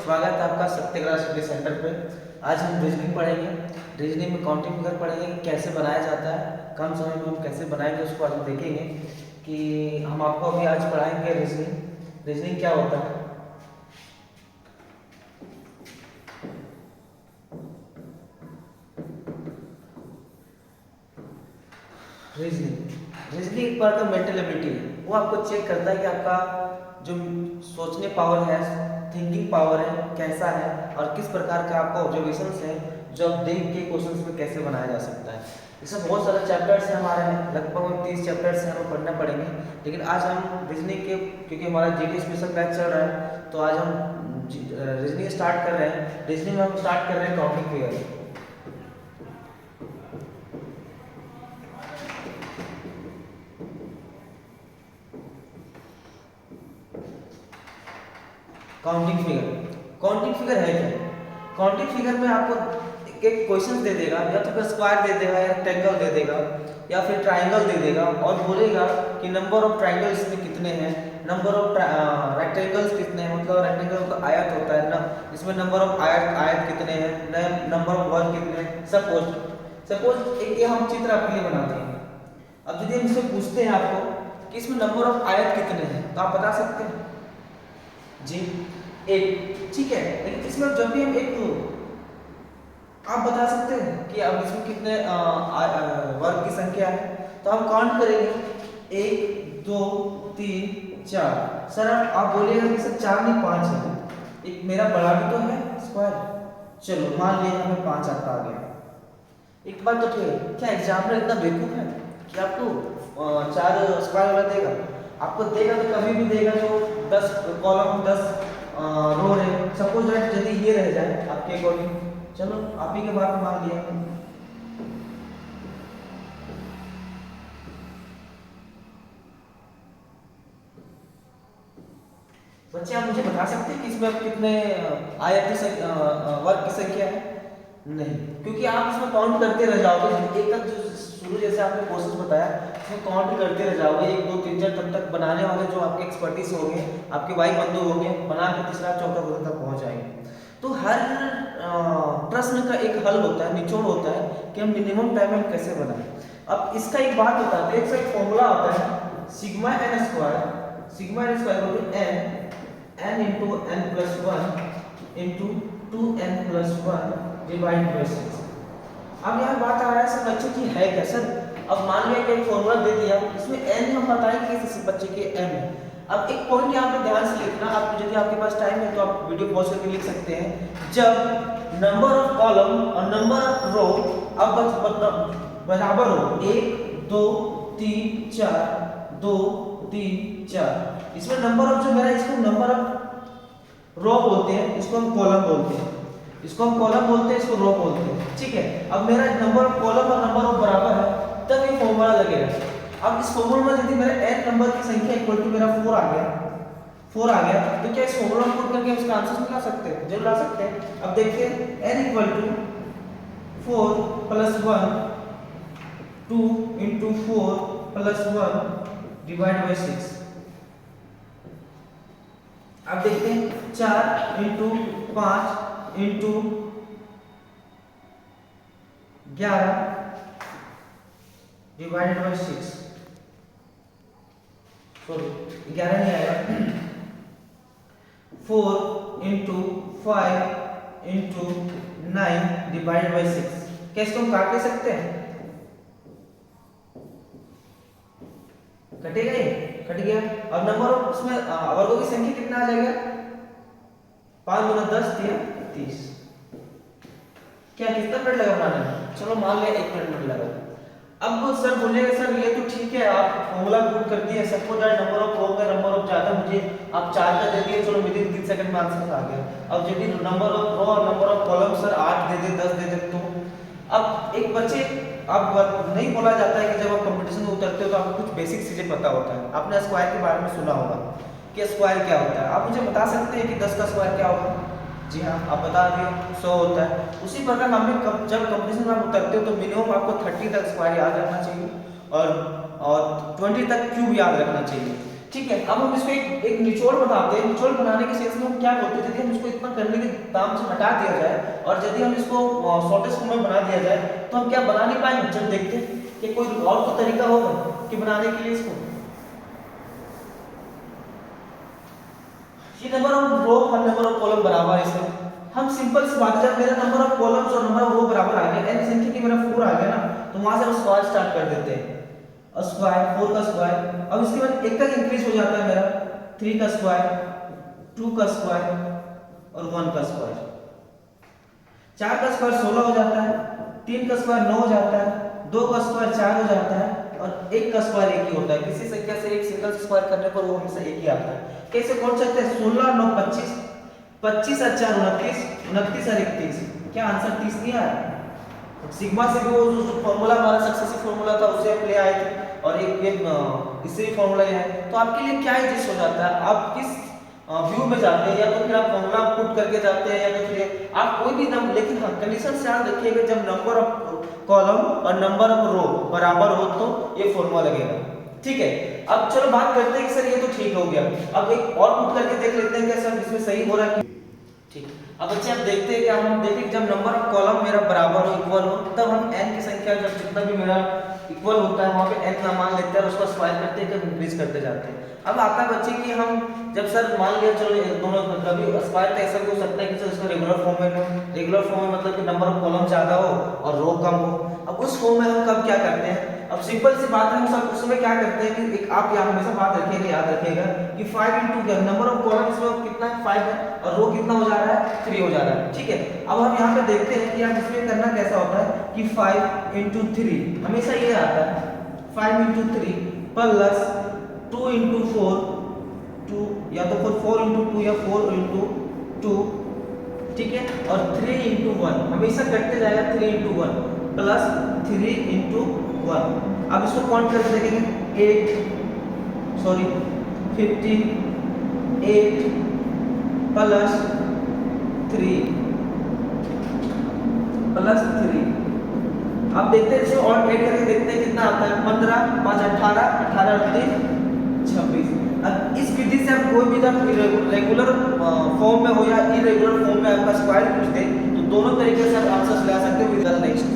स्वागत है आपका सत्याग्रह स्टडी सेंटर पे। आज हम रीजनिंग पढ़ेंगे। रीजनिंग में काउंटिंग फिगर पढ़ेंगे कि कैसे बनाया जाता है, कम समय में हम कैसे बनाएंगे उसको आज हम देखेंगे। कि हम आपको अभी आज पढ़ाएंगे रीजनिंग। रीजनिंग क्या होता है? रीजनिंग रीजनिंग एक प्रकार का मेंटल एबिलिटी है। वो आपको चेक करता है कि आपका जो सोचने पावर है, थिंकिंग पावर है कैसा है, और किस प्रकार का आपका ऑब्जर्वेशंस है जो आप देख के क्वेश्चंस में कैसे बनाया जा सकता है। इसमें बहुत सारे चैप्टर्स हैं हमारे में, लगभग 30 चैप्टर्स हैं, हमें पढ़ना पड़ेंगे। लेकिन आज हम रीजनिंग के, क्योंकि हमारा जीडी स्पेशल बैच चल रहा है, तो आज हम रीजनिंग स्टार्ट कर रहे हैं। रीजनिंग में हम स्टार्ट कर रहे हैं काउंटिंग फिगर। काउंटिंग फिगर है क्या? काउंटिंग फिगर में आपको एक क्वेश्चन दे देगा, या तो फिर स्क्वायर दे देगा, या रेक्टेंगल दे देगा, या फिर ट्राइंगल दे देगा, और बोलेगा कि नंबर ऑफ ट्राइंगल्स में कितने हैं, नंबर ऑफ रेक्टेंगल्स कितने हैं, मतलब रेक्टेंगल का आयत होता है ना, इसमें नंबर ऑफ आयत कितने हैं, नंबर ऑफ वर्ग कितने हैं। सपोज एक ये हम चित्र आपके लिए बनाते हैं। अब यदि हम इससे पूछते हैं आपको कि इसमें नंबर ऑफ आयत कितने हैं, तो आप बता सकते हैं जी एक, ठीक है। लेकिन इसमें जब भी हम एक आप बता सकते हैं कि अब इसमें कितने वर्ग की संख्या है, तो हम काउंट करेंगे 1 2 3 4। सर आप बोलिएगा कि सर 4 नहीं 5 है, एक मेरा बड़ा भी तो है स्क्वायर। चलो मान लिया हमें 5 आपका आ गया। एक बात तो ठीक है, क्या एग्जामिनर इतना बेवकूफ है कि आपको 4 स्क्वायर वाला देगा? आपको देगा तो कभी भी देगा जो 10 कॉलम 10 रो है। सपोज दैट यदि ये रह जाए आपके अकॉर्डिंग, चलो आप ही के बात मान लिया। बच्चे आप मुझे बता सकते हैं कि इसमें अब कितने आयत की वर्ग की संख्या है? नहीं, क्योंकि आप इसमें काउंट करते रह जाओगे। एक तक जो शुरू जैसे आपने प्रोसेस बताया, इसमें काउंट करते रह जाओगे 1 2 3 4 तब तक बनाने वाले जो आपके एक्सपर्टीज होंगे, आपके भाई बंधु होंगे, बना के तीसरा चौथा गुरु तक पहुंच जाएंगे। तो हर प्रश्न का एक हल होता है, निचोड़ होता है कि हम मिनिमम टाइम में कैसे बनाएं। अब इसका एक बात बताते हैं, एक फॉर्मूला होता है sigma n square n into n plus 1 into 2n plus 1 divide by 6। अब यहाँ बात आ रहा है सर बच्चे की है क्या सर? अब मान लिया कि एक फॉर्मूला दे दिया, इसमें n हम बताएंगे कि इस बच्चे के m है। अब एक पॉइंट यहाँ पे ध्यान से लिखना, आप यदि आपके पास टाइम है तो आप वीडियो पॉज करके लिख सकते हैं। जब नंबर ऑफ कॉलम और नंबर ऑफ रो अब बराबर हो, 1 2 3 4 2 3 4, इसमें नंबर ऑफ जो मेरा, इसको नंबर ऑफ रो बोलते हैं, इसको हम कॉलम बोलते हैं, इसको हम कॉलम बोलते हैं, इसको रो बोलते हैं, ठीक है। अब मेरा नंबर ऑफ कॉलम और नंबर ऑफ बराबर है, तब ये फॉर्मूला लगेगा। अब इस फॉर्मूला में यदि मेरा n नंबर की संख्या इक्वल टू मेरा 4 आ गया, तो क्या इस फॉर्मूला को पुट करके हम इसका आंसर निकाल सकते हैं? जरूर ला सकते हैं। अब देखिए n equal to 4 plus 1 2 into 4 plus 1 divide by 6। अब देखते हैं 4 into 5 into 11 divided by 6। Sorry 11 नहीं आएगा। 4 इंटू 5 इंटू 9 डिवाइडेड बाय 6। क्या इसको हम काट ले सकते हैं? कटेगा, ये कट गया। और नंबर ऑफ उसमें वर्गों की संख्या कितना आ जाएगा? 5 गुना 10 30। क्या कितना मिनट लगा बनाने में? चलो मान लिया 1 मिनट लगा। अब सर बोलेगा सर ये तो ठीक है, आप फॉर्मूला पुट कर दिए, सपोज दैट नंबर ऑफ रो का नंबर ऑफ ज्यादा मुझे आप 4 का दे दिए, चलो विद इन 3 सेकंड में आंसर आ गया। अब यदि नंबर ऑफ रो और नंबर ऑफ कॉलम सर 8 दे दे 10 दे दे, तो अब एक बच्चे अब नहीं बोला जाता है कि जब आप कंपटीशन में उतरते हो तो आपको कुछ बेसिक चीजें पता होता है। आपने स्क्वायर के बारे में सुना होगा कि स्क्वायर क्या होता है। आप मुझे बता सकते हैं कि 10 का स्क्वायर क्या होगा? जी हाँ, आप बता दिए 100 होता है। उसी प्रकार हमें जब कंपटीशन में आप उतरते हो तो मिनिमम आपको 30 तक स्क्वायर याद रखना चाहिए और 20 तक क्यूब याद रखना चाहिए। ठीक है, अब हम इसको एक निचोड़ बनाते हैं। निचोड़ बनाने के सेंस में हम क्या बोलते हैं, यदि हम इसको इतना करने के दाम से हटा दिया जाए और यदि हम इसको शॉर्टेस्ट फॉर्म में बना दिया जाए तो हम क्या बना नहीं पाएंगे। चल देखते हैं कि कोई और तो तरीका होगा कि बनाने के लिए इसको। ये नंबर ऑफ रो और नंबर ऑफ कॉलम बराबर है इसमें। हम सिंपल सी बात है, जब मेरा नंबर ऑफ कॉलम्स और नंबर ऑफ रो बराबर आ गया, n संख्या की मेरा 4 आ गया ना, तो वहां से हम स्क्वायर स्टार्ट कर देते हैं। स्क्वायर 4 का स्क्वायर, अब इसके बाद एक का इंक्रीज हो जाता है मेरा 3 का स्क्वायर, 2 का स्क्वायर और 1 का स्क्वायर। 4 का स्क्वायर 16 हो जाता है, 3 का स्क्वायर 9 हो जाता है, 2 का स्क्वायर 4 हो जाता है और 1 का स्क्वायर 1 ही होता है। किसी संख्या से एक सिंगल स्क्वायर करने पर वो हमेशा 1 ही आता है। कैसे खोल सकते हैं? 16 9 25, 25 और 4 29, 29 और 31, क्या आंसर 30 नहीं आया? सिग्मा से भी वो जो फॉर्मूला हमारा सक्सेसिव फॉर्मूला था उसे हम ले आए थे और एक इससे भी फॉर्मूला ले आए। तो आपके लिए क्या एडजस्ट हो जाता है, आप किस व्यू में जाते हैं, या तो फिर आप फॉर्मूला पुट करके जाते हैं या तो फिर आप कोई भी नंबर, लेकिन हाँ कंडीशन से याद रखिएगा जब नंबर ऑफ कॉलम और नंबर ऑफ रो बराबर हो तो ये फॉर्मूला लगेगा। ठीक है, अब चलो बात करते हैं कि सर ये तो ठीक हो गया, अब एक और पुट करके देख लेते हैं कि सर इसमें सही हो रहा है। ठीक, अब बच्चे आप देखते हैं कि हम देखें जब नंबर ऑफ कॉलम मेरा बराबर हो, इक्वल हो, तब हम n की संख्या जब जितना भी मेरा इक्वल होता है वहां पे n का मान लेते हैं और उसको स्क्वायर करते हैं, इंक्रीज करते जाते हैं। अब आता है बच्चे कि हम जब सर मान लिया चलो दोनों कभी स्क्वायर तो ऐसा भी हो सकता है कि सर इसको रेगुलर फॉर्म में, रेगुलर फॉर्म में मतलब कि नंबर ऑफ कॉलम ज्यादा हो और रो कम हो। अब उस फॉर्म में हम कब क्या करते हैं, अब सिंपल सी बात है, हम सब उसमें क्या करते हैं कि एक आप यहाँ हमेशा बात रखिएगा, याद रखिएगा कि 5 इंटू क्या नंबर ऑफ कॉलम इसमें कितना है 5 है और रो कितना हो जा रहा है 3 हो जा रहा है। ठीक है, अब हम यहाँ पे देखते हैं कि आप इसमें करना कैसा होता है कि 5 इंटू 3 हमेशा ये आता है 5 इंटू 3 प्लस 2 इंटू 4, 2 या तो फिर 4 इंटू 2 या 4 इंटू 2, ठीक है, और 3 इंटू 1 हमेशा कटते जाएगा 3 इंटू 1 प्लस 3 इंटू 1। अब इसको काउंट करके देखेंगे 15 8 प्लस 3 प्लस 3। अब देखते हैं इसको और ऐड करके देखते हैं कितना आता है 15 5 18 18 और 3 26। अब इस विधि से आप कोई भी जब रेगुलर फॉर्म में हो या इरेगुलर फॉर्म में आपका स्क्वायर पूछ दे तो दोनों तरीके से आप आंसर ला सकते हो विद द नेक्स्ट।